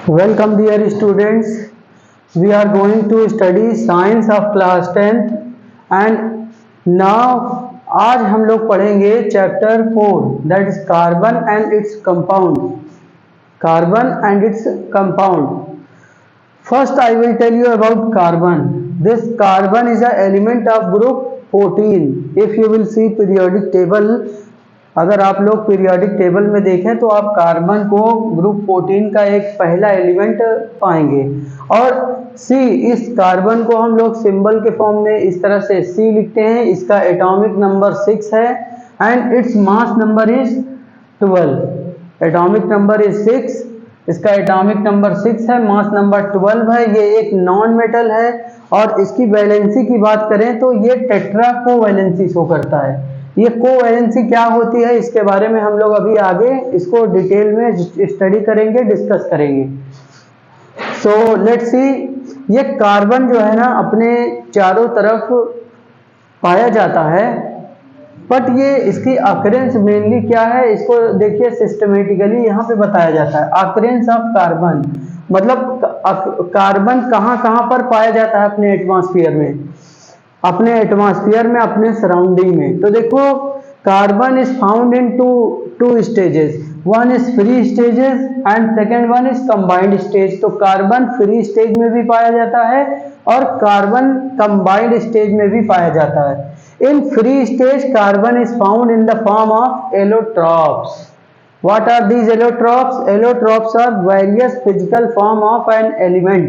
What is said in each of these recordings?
Welcome dear students. We are going to study science of class 10th and now आज हम लोग पढ़ेंगे chapter 4 that is carbon and its compound. Carbon and its compound. First I will tell you about carbon. This carbon is an element of group 14. If you will see periodic table, अगर आप लोग periodic table में देखें तो आप carbon को group 14 का एक पहला एलिमेंट पाएंगे। और सी, इस कार्बन को हम लोग सिंबल के फॉर्म में इस तरह से सी लिखते हैं। इसका एटॉमिक नंबर 6 है and its mass number is 12। Atomic number is 6, इसका एटॉमिक नंबर 6 है, मास नंबर 12 है। ये एक नॉन मेटल है और इसकी वैलेंसी की बात करें तो ये टेट्रा कोवैलेंसी शो करता है। ये कोवैलेंसी क्या होती है इसके बारे में हम लोग अभी आगे इसको डिटेल में स्टडी करेंगे, डिस्कस करेंगे। सो लेट्स सी, ये कार्बन जो है ना अपने चारों तरफ पाया जाता है, बट ये इसकी ऑकरेंस मेनली क्या है इसको देखिए सिस्टमेटिकली यहाँ पे बताया जाता है। ऑकरेंस ऑफ कार्बन मतलब कार्बन कहाँ कहाँ पर पाया जाता है अपने एटमॉस्फेयर में, अपने सराउंडिंग में। तो देखो, carbon is found in two stages, one is free stages and second one is combined stage. तो कार्बन फ्री स्टेज में भी पाया जाता है और कार्बन कंबाइंड स्टेज में भी पाया जाता है। In free stage carbon is found in the form of allotropes. What are these allotropes? Allotropes are various physical form of an element.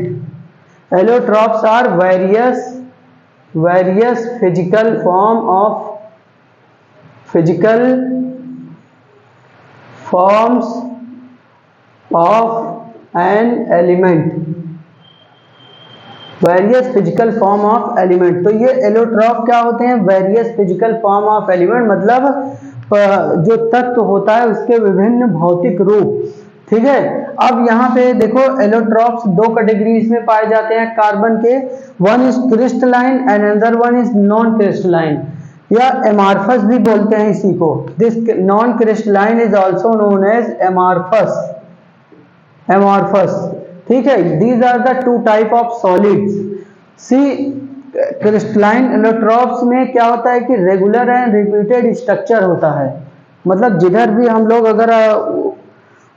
Allotropes are various physical forms of an element. Various physical form of element. तो ये allotrope क्या होते हैं? Various physical form of element मतलब जो तत्व होता है उसके विभिन्न भौतिक रूप। ठीक है, अब यहाँ पे देखो एलोट्रॉप्स दो कैटेगरीज में पाए जाते हैं कार्बन के। One is crystalline and another one is non crystalline, या एमार्फस भी बोलते हैं इसी को। This non crystalline is also known as amorphous. ठीक है, these are the two type of solids. See, crystalline allotropes में क्या होता है कि रेगुलर एंड रिपीटेड स्ट्रक्चर होता है। मतलब जिधर भी हम लोग अगर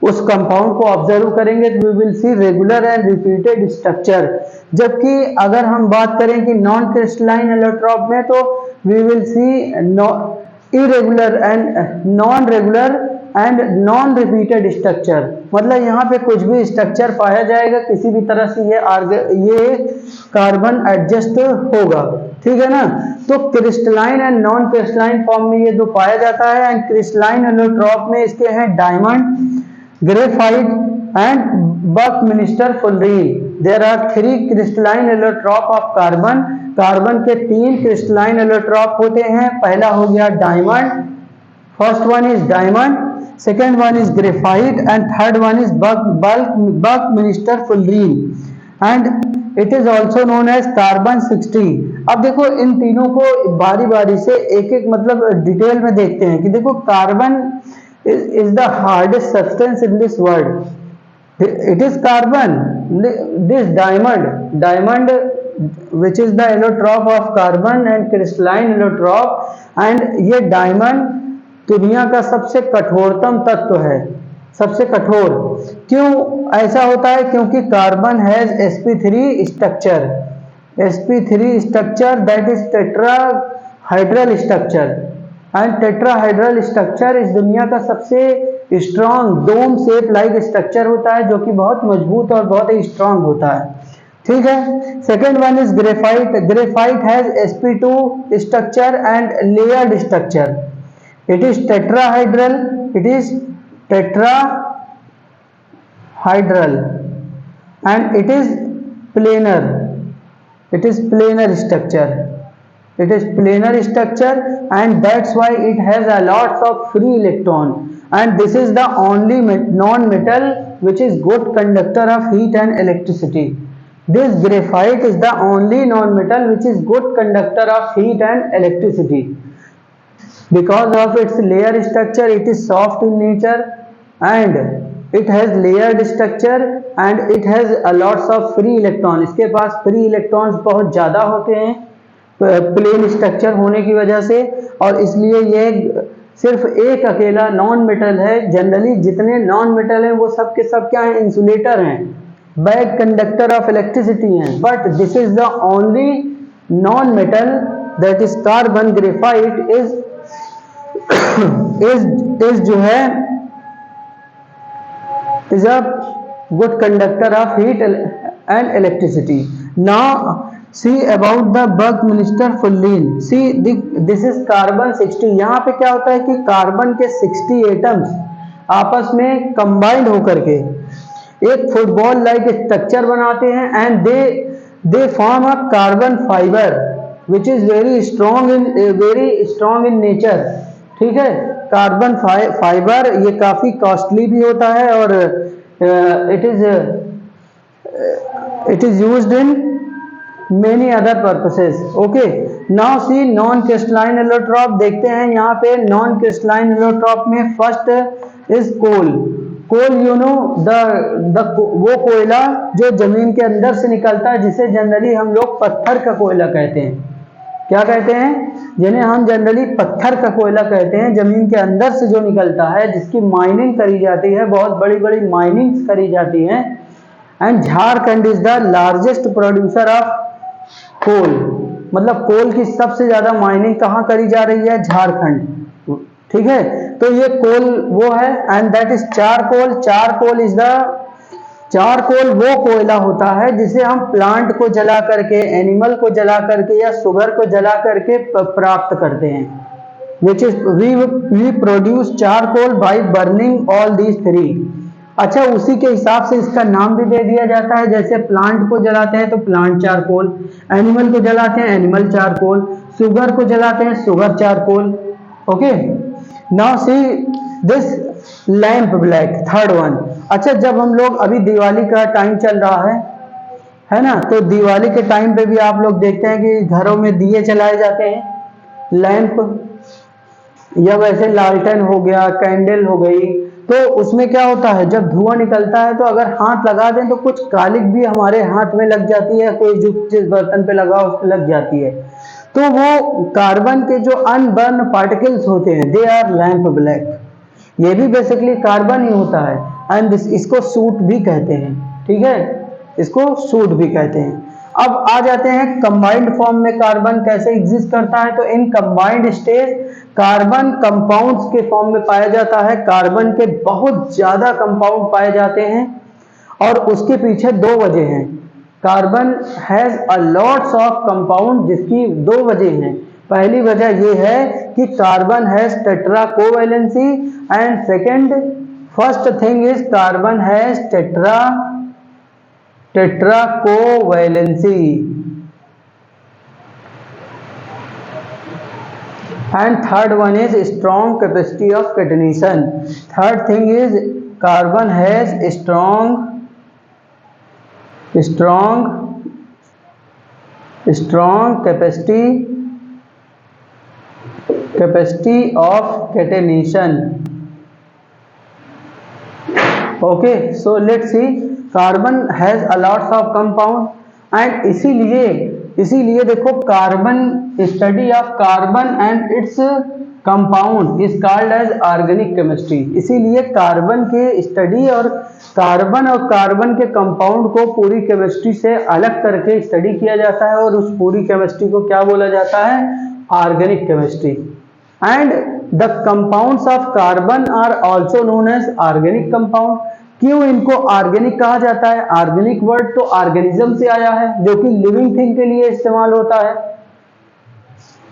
उस कंपाउंड को ऑब्जर्व करेंगे तो we will see regular and repeated structure. जबकि अगर हम बात करें कि नॉन क्रिस्टलाइन एलोट्रॉप में तो we will see irregular and non regular and non repeated structure. मतलब यहाँ पे कुछ भी स्ट्रक्चर पाया जाएगा, किसी भी तरह से ये कार्बन एडजस्ट होगा। ठीक है ना। तो crystalline and non crystalline form में ये दो पाया जाता है। एंड क्रिस्टलाइन एलोट्रॉप में इसके हैं diamond, graphite and buckminsterfullerene. There are 3 crystalline allotrope of carbon. Carbon के 3 क्रिस्टलाइन एलोट्रॉप होते हैं। पहला हो गया diamond, first one is diamond, second one is graphite and third one is buckminsterfullerene and it is also known as carbon 16। अब देखो इन तीनों को बारी बारी से एक एक मतलब डिटेल में देखते हैं कि देखो carbon is the hardest substance in this world. It is carbon. This diamond which is the allotrope of carbon and crystalline allotrope, and ये डायमंड दुनिया का सबसे कठोरतम तत्व है, सबसे कठोर। क्यों ऐसा होता है? क्योंकि carbon has sp3 structure that is tetrahedral structure. And tetrahedral structure इस दुनिया का सबसे strong dome shape like structure होता है, जो कि बहुत मजबूत और बहुत ही स्ट्रॉन्ग होता है। ठीक है। Second one is graphite. Graphite has sp2 structure and layered structure. It is tetrahedral and it is planar structure. It is planar structure and that's why it has a lots of free electron, and this is the only non-metal which is good conductor of heat and electricity. This graphite is the only non-metal which is good conductor of heat and electricity. Because of its layer structure, it is soft in nature and it has layered structure and it has lots of free electron, इसके पास free electrons बहुत ज़्यादा होते हैं plane structure होने की वजह से, और इसलिए ये सिर्फ एक अकेला नॉन मेटल है। जनरली जितने नॉन मेटल हैं वो सब के सब क्या हैं, इंसुलेटर हैं, बैड कंडक्टर ऑफ इलेक्ट्रिसिटी हैं, but this is the only non metal that is carbon graphite is जो है is a good conductor of heat and electricity. Now see about the Buckminster Fullerene. See this is carbon 60. यहाँ पे क्या होता है कि carbon के 60 atoms आपस में कंबाइंड होकर के एक फुटबॉल लाइक स्ट्रक्चर बनाते हैं and they form a carbon fibre which is very strong in nature. ठीक है, कार्बन फाइबर ये काफी कॉस्टली भी होता है और it is used in many other purposes. Okay, now see non crystalline allotrope देखते हैं। यहाँ पे नॉन क्रिस्टलाइन एलोट्रॉप में first is coal. Coal you know वो कोयला जो जमीन के अंदर से निकलता है, जिसे जनरली हम लोग पत्थर का कोयला कहते हैं। क्या कहते हैं? जिन्हें हम जनरली पत्थर का कोयला कहते हैं, जमीन के अंदर से जो निकलता है, जिसकी माइनिंग करी जाती है, बहुत बड़ी बड़ी माइनिंग्स करी जाती हैं। And Jharkhand is the largest producer of coal, मतलब कोल की सबसे ज्यादा माइनिंग कहाँ करी जा रही है? झारखंड। ठीक है, तो ये कोल वो है and that is charcoal. Charcoal वो कोयला होता है जिसे हम प्लांट को जला करके, एनिमल को जला करके या शुगर को जला करके प्राप्त करते हैं। Which is we produce charcoal by burning all these three. अच्छा, उसी के हिसाब से इसका नाम भी दे दिया जाता है। जैसे प्लांट को जलाते हैं तो प्लांट चारकोल, एनिमल को जलाते हैं एनिमल चारकोल, शुगर को जलाते हैं sugar charcoal. Okay, now see this lamp black, third one. अच्छा, जब हम लोग अभी दिवाली का टाइम चल रहा है ना, तो दिवाली के टाइम पे भी आप लोग देखते हैं कि घरों में दिए जलाए जाते हैं, लैंप या वैसे लालटेन हो गया, कैंडल हो गई। तो उसमें क्या होता है, जब धुआं निकलता है तो अगर हाथ लगा दें तो कुछ कालिक भी हमारे हाथ में लग जाती है, कोई जिस बर्तन पे लगा उस पे लग जाती है। तो वो कार्बन के जो अनबर्न पार्टिकल्स होते हैं, दे आर लैंप ब्लैक। ये भी बेसिकली कार्बन ही होता है एंड इसको सूट भी कहते हैं। ठीक है, इसको सूट भी कहते हैं। अब आ जाते हैं कंबाइंड फॉर्म में कार्बन कैसे एग्जिस्ट करता है। तो in combined stage carbon compounds के फॉर्म में पाया जाता है। कार्बन के बहुत ज्यादा कंपाउंड पाए जाते हैं और उसके पीछे दो वजह हैं। Carbon has a lots of compound, जिसकी दो वजह हैं। पहली वजह यह है कि carbon has tetra covalency and second first thing is carbon has tetra covalency and third one is strong capacity of catenation. Third thing is carbon has strong capacity of catenation. Okay, so let's see, carbon has a lots of compound and इसीलिए देखो, carbon study of carbon and its compound is called as organic chemistry. इसीलिए carbon के study और carbon के compound को पूरी chemistry से अलग करके स्टडी किया जाता है और उस पूरी केमिस्ट्री को क्या बोला जाता है? Organic chemistry. And the compounds of carbon are also known as organic compound. क्यों इनको ऑर्गेनिक कहा जाता है? ऑर्गेनिक वर्ड तो ऑर्गेनिज्म से आया है, जो कि लिविंग थिंग के लिए इस्तेमाल होता है।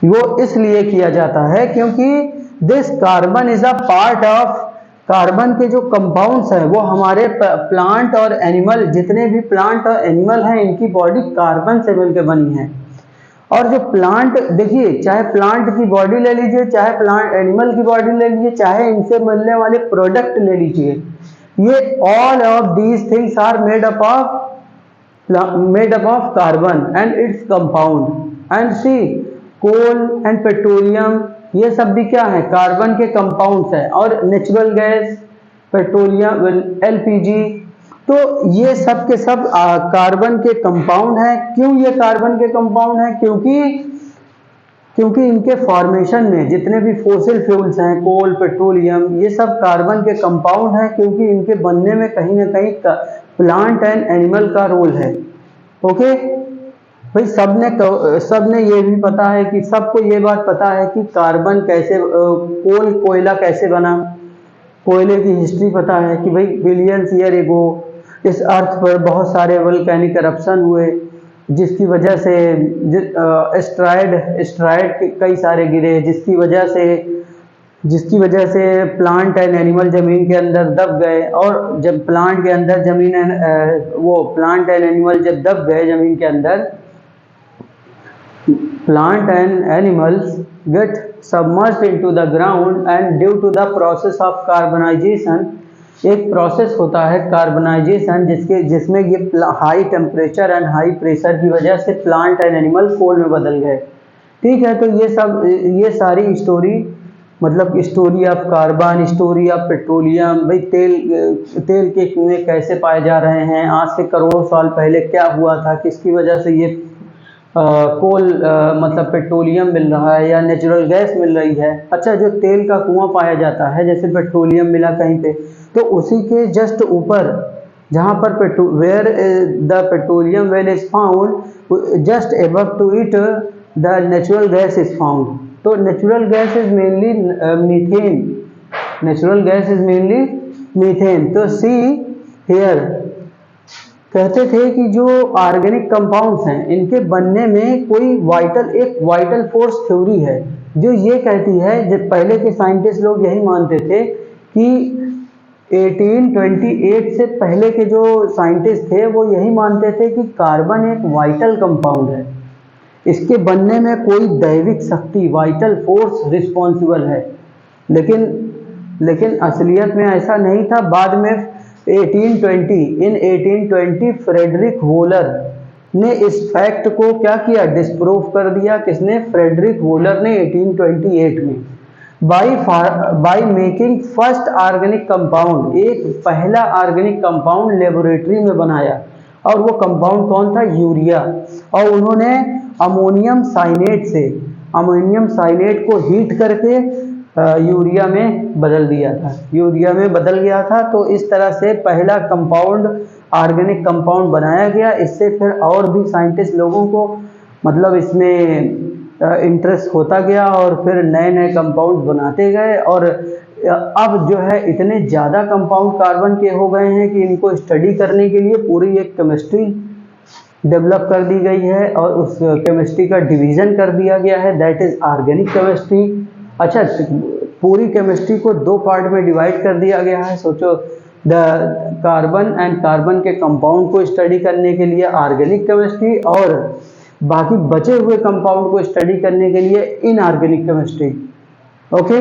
वो इसलिए किया जाता है क्योंकि this carbon is a part of, carbon के जो कंपाउंड्स हैं वो हमारे प्लांट और एनिमल, जितने भी प्लांट और एनिमल हैं, इनकी बॉडी कार्बन से मिलकर बनी है। और जो प्लांट, देखिए, चाहे प्लांट की बॉडी ले लीजिए, चाहे प्लांट एनिमल की बॉडी ले लीजिए, चाहे इनसे मिलने वाले प्रोडक्ट ले लीजिए, ये all of these things are made up of carbon and its compound. And see, coal and petroleum, ये सब भी क्या है? कार्बन के कंपाउंड्स हैं। और नेचुरल गैस, पेट्रोलियम, एलपीजी। तो ये सब के सब कार्बन के कंपाउंड हैं। क्यों ये कार्बन के कंपाउंड हैं? क्योंकि इनके फॉर्मेशन में जितने भी फॉसिल फ्यूल्स हैं, कोल, पेट्रोलियम, ये सब कार्बन के कंपाउंड हैं, क्योंकि इनके बनने में कहीं ना कहीं प्लांट एंड एनिमल का रोल है। ओके भाई, सबने ये भी पता है कि सबको ये बात पता है कि कार्बन कैसे, कोयला कैसे बना। कोयले की हिस्ट्री पता है कि भाई बिलियंस ईयर एगो इस अर्थ पर बहुत सारे वोल्केनिक eruption हुए, जिसकी वजह से एस्ट्रॉयड कई सारे गिरे, जिसकी वजह से प्लांट एंड एनिमल जमीन के अंदर दब गए। और जब प्लांट के अंदर प्लांट एंड एनिमल जब दब गए जमीन के अंदर, plant and animals get submerged into the ground and due to the process of carbonization, एक प्रोसेस होता है कार्बनाइजेशन जिसमें ये high temperature and high pressure की वजह से प्लांट एंड एनिमल कोल में बदल गए। ठीक है, तो ये सारी स्टोरी, मतलब story of carbon, story of petroleum, भाई तेल के कुएं कैसे पाए जा रहे हैं, आज से करोड़ों साल पहले क्या हुआ था, किसकी वजह से ये कोल मतलब पेट्रोलियम मिल रहा है या नेचुरल गैस मिल रही है। अच्छा, जो तेल का कुआं पाया जाता है, जैसे पेट्रोलियम मिला कहीं पे, तो उसी के जस्ट ऊपर जहाँ पर where the petroleum well is found, just above to it the natural gas is found. तो natural gas is mainly methane, natural gas is mainly methane. तो सी हियर, कहते थे कि जो ऑर्गेनिक कंपाउंड्स हैं, इनके बनने में कोई एक वाइटल फोर्स थ्योरी है, जो ये कहती है, जब पहले के साइंटिस्ट लोग यही मानते थे कि 1828 से पहले के जो साइंटिस्ट थे वो यही मानते थे कि कार्बन एक वाइटल कंपाउंड है, इसके बनने में कोई दैविक शक्ति, वाइटल फोर्स रिस्पॉन्सिबल है। लेकिन असलियत में ऐसा नहीं था। बाद में 1820 फ्रेडरिक वोलर ने इस फैक्ट को क्या किया, डिस्प्रूव कर दिया। किसने? फ्रेडरिक वोलर ने 1828 में, by making first organic compound, एक पहला ऑर्गेनिक कंपाउंड लेबोरेटरी में बनाया। और वो कंपाउंड कौन था? यूरिया। और उन्होंने अमोनियम साइनेट को हीट करके यूरिया में बदल गया था। तो इस तरह से पहला कंपाउंड, ऑर्गेनिक कंपाउंड बनाया गया। इससे फिर और भी साइंटिस्ट लोगों को मतलब इसमें इंटरेस्ट होता गया और फिर नए नए कंपाउंड बनाते गए। और अब जो है इतने ज़्यादा कंपाउंड कार्बन के हो गए हैं कि इनको स्टडी करने के लिए पूरी एक केमिस्ट्री डेवलप कर दी गई है और उस केमिस्ट्री का डिवीज़न कर दिया गया है, दैट इज़ ऑर्गेनिक केमिस्ट्री। अच्छा, पूरी केमिस्ट्री को दो पार्ट में डिवाइड कर दिया गया है। सोचो, द कार्बन एंड कार्बन के कंपाउंड को स्टडी करने के लिए ऑर्गेनिक केमिस्ट्री, और बाकी बचे हुए कंपाउंड को स्टडी करने के लिए इनऑर्गेनिक केमिस्ट्री। ओके।